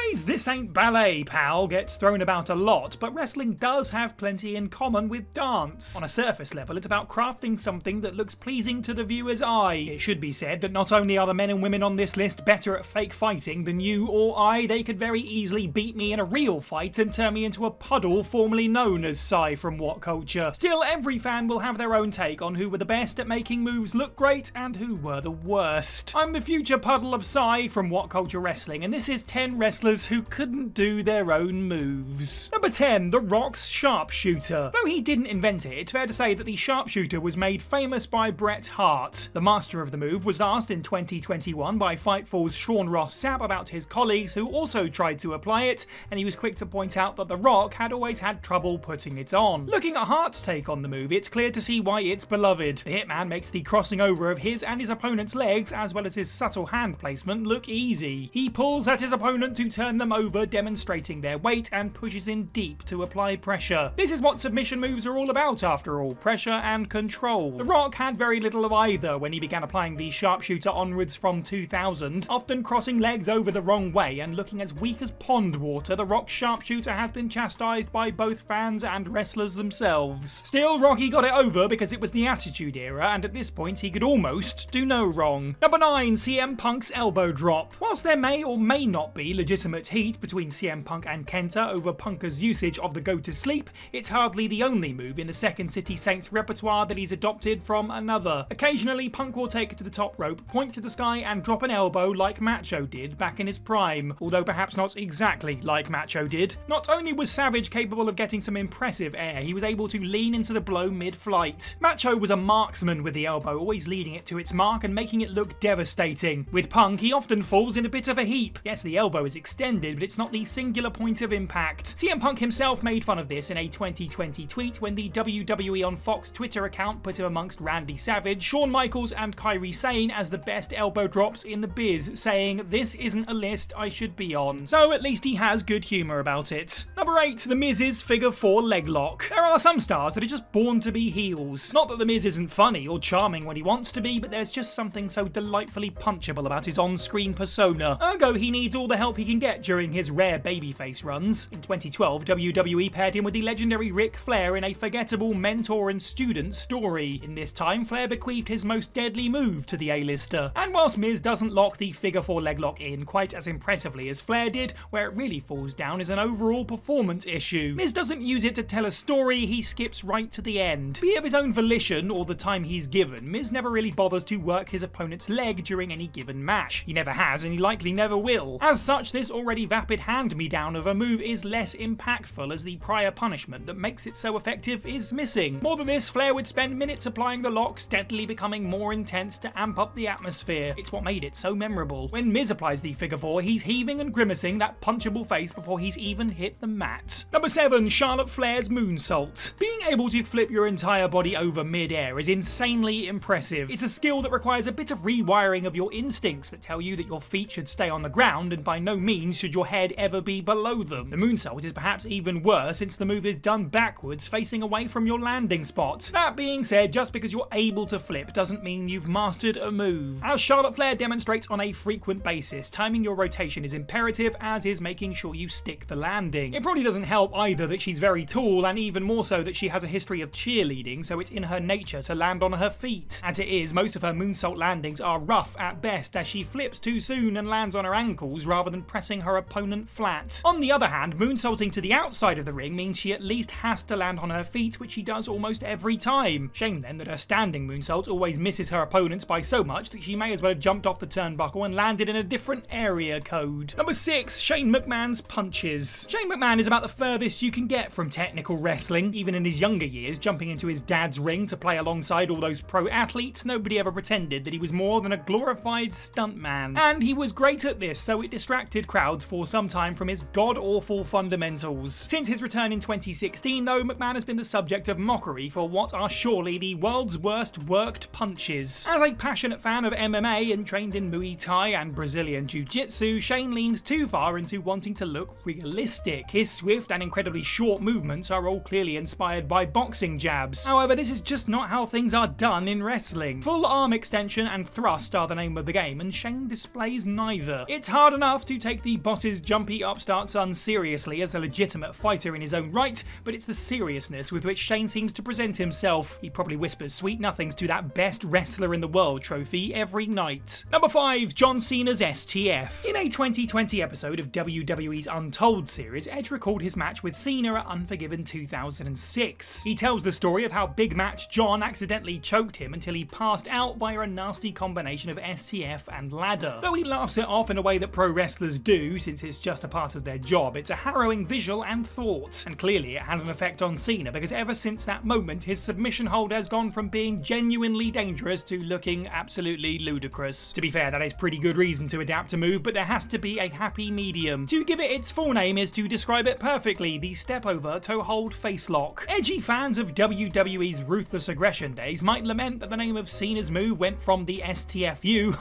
phrase "this ain't ballet, pal" gets thrown about a lot, but wrestling does have plenty in common with dance. On a surface level, it's about crafting something that looks pleasing to the viewer's eye. It should be said that not only are the men and women on this list better at fake fighting than you or I, they could very easily beat me in a real fight and turn me into a puddle formerly known as Psy from What Culture. Still, every fan will have their own take on who were the best at making moves look great and who were the worst. I'm the future puddle of Psy from What Culture Wrestling, and this is 10 wrestlers who couldn't do their own moves. Number 10, The Rock's Sharpshooter. Though he didn't invent it, it's fair to say that the sharpshooter was made famous by Bret Hart. The master of the move was asked in 2021 by Fightful's Sean Ross Sapp about his colleagues who also tried to apply it, and he was quick to point out that The Rock had always had trouble putting it on. Looking at Hart's take on the move, it's clear to see why it's beloved. The Hitman makes the crossing over of his and his opponent's legs, as well as his subtle hand placement, look easy. He pulls at his opponent to turn them over, demonstrating their weight, and pushes in deep to apply pressure. This is what submission moves are all about after all, pressure and control. The Rock had very little of either when he began applying the sharpshooter onwards from 2000, often crossing legs over the wrong way and looking as weak as pond water. The Rock's sharpshooter has been chastised by both fans and wrestlers themselves. Still, Rocky got it over because it was the Attitude Era, and at this point he could almost do no wrong. Number 9, CM Punk's elbow drop. Whilst there may or may not be legitimate heat between CM Punk and Kenta over Punker's usage of the go to sleep, it's hardly the only move in the Second City Saints repertoire that he's adopted from another. Occasionally, Punk will take it to the top rope, point to the sky and drop an elbow like Macho did back in his prime, although perhaps not exactly like Macho did. Not only was Savage capable of getting some impressive air, he was able to lean into the blow mid-flight. Macho was a marksman with the elbow, always leading it to its mark and making it look devastating. With Punk, he often falls in a bit of a heap. Yes, the elbow is extended, but it's not the singular point of impact. CM Punk himself made fun of this in a 2020 tweet when the WWE on Fox Twitter account put him amongst Randy Savage, Shawn Michaels and Kairi Sane as the best elbow drops in the biz, saying, "This isn't a list I should be on." So at least he has good humour about it. Number 8, The Miz's Figure 4 leg lock. There are some stars that are just born to be heels. Not that The Miz isn't funny or charming when he wants to be, but there's just something so delightfully punchable about his on-screen persona. Ergo, he needs all the help he can get during his rare babyface runs. In 2012, WWE paired him with the legendary Ric Flair in a forgettable mentor and student story. In this time, Flair bequeathed his most deadly move to the A-lister. And whilst Miz doesn't lock the Figure 4 leg lock in quite as impressively as Flair did, where it really falls down is an overall performance issue. Miz doesn't use it to tell a story, he skips right to the end. Be it of his own volition or the time he's given, Miz never really bothers to work his opponent's leg during any given match. He never has, and he likely never will. As such, this already vapid hand-me-down of a move is less impactful, as the prior punishment that makes it so effective is missing. More than this, Flair would spend minutes applying the lock, steadily becoming more intense to amp up the atmosphere. It's what made it so memorable. When Miz applies the Figure 4, he's heaving and grimacing that punchable face before he's even hit the mat. Number 7, Charlotte Flair's Moonsault. Being able to flip your entire body over mid-air is insanely impressive. It's a skill that requires a bit of rewiring of your instincts that tell you that your feet should stay on the ground and by no means should your head ever be below them. The Moonsault is perhaps even worse since the move is done backwards, facing away from your landing spot. That being said, just because you're able to flip doesn't mean you've mastered a move. As Charlotte Flair demonstrates on a frequent basis, timing your rotation is imperative, as is making sure you stick the landing. It probably doesn't help either that she's very tall, and even more so that she has a history of cheerleading, so it's in her nature to land on her feet. As it is, most of her moonsault landings are rough at best, as she flips too soon and lands on her ankles rather than pressing her opponent flat. On the other hand, moonsaulting to the outside of the ring means she at least has to land on her feet, which she does almost every time. Shame then that her standing moonsault always misses her opponents by so much that she may as well have jumped off the turnbuckle and landed in a different area code. Number 6, Shane McMahon's punches. Shane McMahon is about the furthest you can get from technical wrestling. Even in his younger years, jumping into his dad's ring to play alongside all those pro athletes, nobody ever pretended that he was more than a glorified stuntman. And he was great at this, so it distracted crowds for some time from his god-awful fundamentals. Since his return in 2016, though, McMahon has been the subject of mockery for what are surely the world's worst worked punches. As a passionate fan of MMA and trained in Muay Thai and Brazilian Jiu-Jitsu, Shane leans too far into wanting to look realistic. His swift and incredibly short movements are all clearly inspired by boxing jabs. However, this is just not how things are done in wrestling. Full arm extension and thrust are the name of the game, and Shane displays neither. It's hard enough to take the the boss's jumpy upstart son seriously as a legitimate fighter in his own right, but it's the seriousness with which Shane seems to present himself. He probably whispers sweet nothings to that best wrestler in the world trophy every night. Number 5. John Cena's STF. In a 2020 episode of WWE's Untold series, Edge recalled his match with Cena at Unforgiven 2006. He tells the story of how Big Match John accidentally choked him until he passed out via a nasty combination of STF and ladder. Though he laughs it off in a way that pro wrestlers do, since it's just a part of their job, it's a harrowing visual and thought. And clearly it had an effect on Cena, because ever since that moment, his submission hold has gone from being genuinely dangerous to looking absolutely ludicrous. To be fair, that is pretty good reason to adapt a move, but there has to be a happy medium. To give it its full name is to describe it perfectly: the step over toe hold face lock. Edgy fans of WWE's ruthless aggression days might lament that the name of Cena's move went from the STFU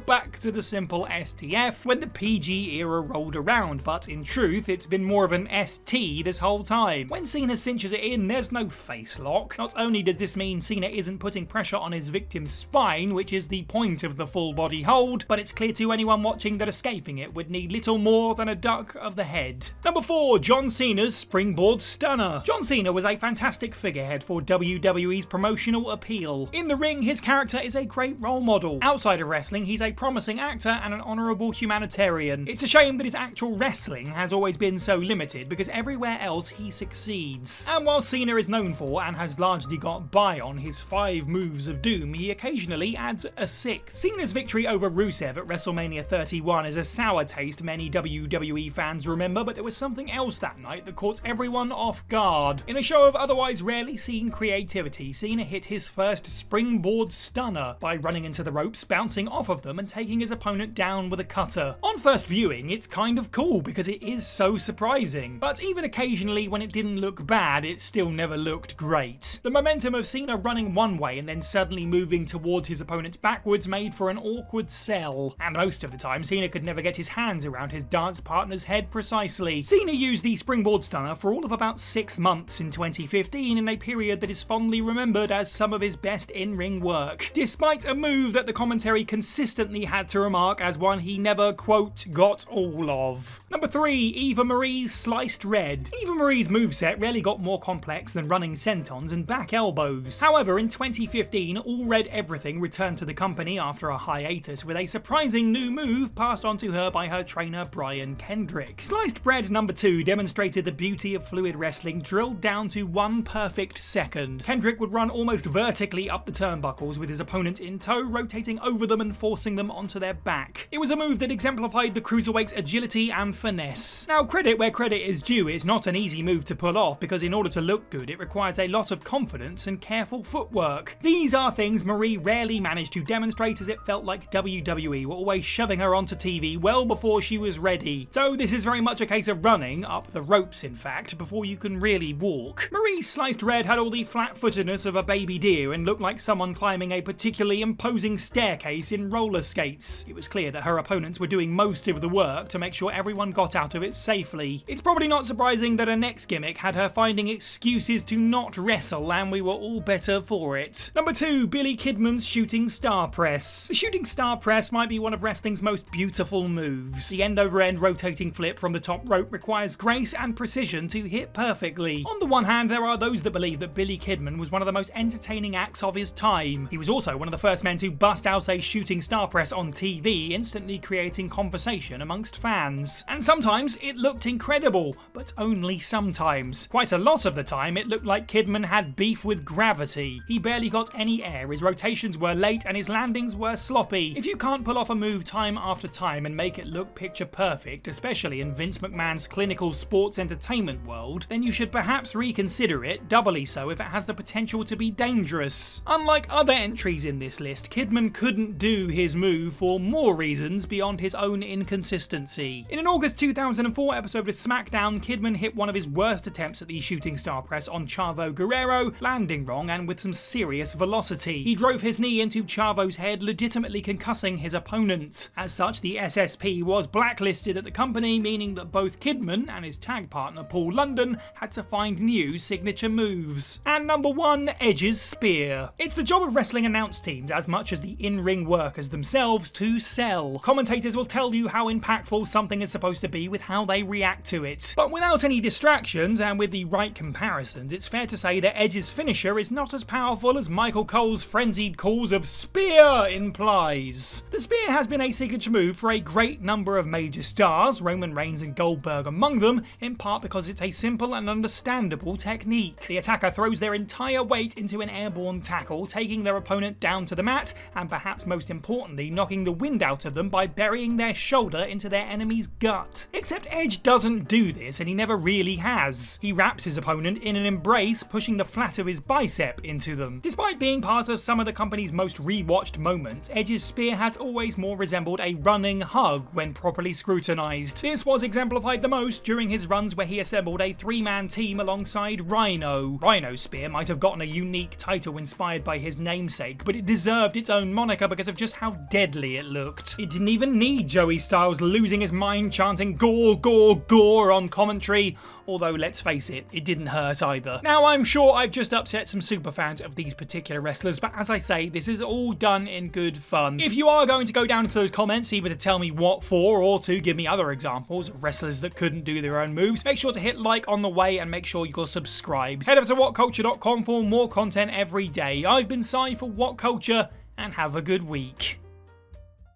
back to the simple STF when the PG era rolled around, but in truth it's been more of an ST this whole time. When Cena cinches it in, there's no face lock. Not only does this mean Cena isn't putting pressure on his victim's spine, which is the point of the full body hold, but it's clear to anyone watching that escaping it would need little more than a duck of the head. Number 4. John Cena's springboard stunner. John Cena was a fantastic figurehead for WWE's promotional appeal. In the ring, his character is a great role model. Outside of wrestling, he's a promising actor and an honourable humanitarian. It's a shame that his actual wrestling has always been so limited, because everywhere else he succeeds. And while Cena is known for, and has largely got by on, his 5 moves of doom, he occasionally adds a 6th. Cena's victory over Rusev at WrestleMania 31 is a sour taste many WWE fans remember, but there was something else that night that caught everyone off guard. In a show of otherwise rarely seen creativity, Cena hit his first springboard stunner by running into the ropes, bouncing off of them and taking his opponent down with a cutter. On first viewing, it's kind of cool because it is so surprising, but even occasionally when it didn't look bad, it still never looked great. The momentum of Cena running one way and then suddenly moving towards his opponent backwards made for an awkward sell, and most of the time Cena could never get his hands around his dance partner's head precisely. Cena used the springboard stunner for all of about 6 months in 2015, in a period that is fondly remembered as some of his best in-ring work, despite a move that the commentary consistently had to remark as one he never, quote, got all of. Number 3. Eva Marie's sliced red. Eva Marie's moveset rarely got more complex than running sentons and back elbows. However, in 2015, All Red Everything returned to the company after a hiatus with a surprising new move passed on to her by her trainer Brian Kendrick. Sliced bread number 2 demonstrated the beauty of fluid wrestling drilled down to 1 perfect second. Kendrick would run almost vertically up the turnbuckles with his opponent in tow, rotating over them and forcing them onto their back. It was a move that exemplified the cruiserweight's agility and finesse. Now, credit where credit is due, it's not an easy move to pull off, because in order to look good it requires a lot of confidence and careful footwork. These are things Marie rarely managed to demonstrate, as it felt like WWE were always shoving her onto TV well before she was ready. So this is very much a case of running up the ropes, in fact, before you can really walk. Marie's sliced red had all the flat-footedness of a baby deer and looked like someone climbing a particularly imposing staircase in roller skates. It was clear that her opponents were doing most of the work to make sure everyone got out of it safely. It's probably not surprising that her next gimmick had her finding excuses to not wrestle, and we were all better for it. Number 2. Billy Kidman's shooting star press. The shooting star press might be one of wrestling's most beautiful moves. The end-over-end rotating flip from the top rope requires grace and precision to hit perfectly. On the one hand, there are those that believe that Billy Kidman was one of the most entertaining acts of his time. He was also one of the first men to bust out a shooting star press on TV, instantly creating conversation amongst fans. And sometimes it looked incredible, but only sometimes. Quite a lot of the time it looked like Kidman had beef with gravity. He barely got any air, his rotations were late and his landings were sloppy. If you can't pull off a move time after time and make it look picture perfect, especially in Vince McMahon's clinical sports entertainment world, then you should perhaps reconsider it, doubly so if it has the potential to be dangerous. Unlike other entries in this list, Kidman couldn't do his move for more reasons beyond his own inconsistency. In an August 2004 episode of SmackDown, Kidman hit one of his worst attempts at the shooting star press on Chavo Guerrero, landing wrong and with some serious velocity. He drove his knee into Chavo's head, legitimately concussing his opponent. As such, the SSP was blacklisted at the company, meaning that both Kidman and his tag partner Paul London had to find new signature moves. And number 1, Edge's spear. It's the job of wrestling announce teams, as much as the in-ring workers themselves, to sell. Commentators will tell you how how impactful something is supposed to be with how they react to it. But without any distractions and with the right comparisons, it's fair to say that Edge's finisher is not as powerful as Michael Cole's frenzied calls of spear implies. The spear has been a signature move for a great number of major stars, Roman Reigns and Goldberg among them, in part because it's a simple and understandable technique. The attacker throws their entire weight into an airborne tackle, taking their opponent down to the mat, and perhaps most importantly, knocking the wind out of them by burying their shoulder into their enemy's gut. Except Edge doesn't do this, and he never really has. He wraps his opponent in an embrace, pushing the flat of his bicep into them. Despite being part of some of the company's most rewatched moments, Edge's spear has always more resembled a running hug when properly scrutinized. This was exemplified the most during his runs where he assembled a three-man team alongside Rhino. Rhino's spear might have gotten a unique title inspired by his namesake, but it deserved its own moniker because of just how deadly it looked. It didn't even need Joey Styles losing his mind chanting gore, gore, gore on commentary, although let's face it, it didn't hurt either. Now I'm sure I've just upset some superfans of these particular wrestlers, but as I say, this is all done in good fun. If you are going to go down into those comments, either to tell me what for or to give me other examples of wrestlers that couldn't do their own moves, make sure to hit like on the way and make sure you're subscribed. Head over to whatculture.com for more content every day. I've been Si for What Culture, and have a good week.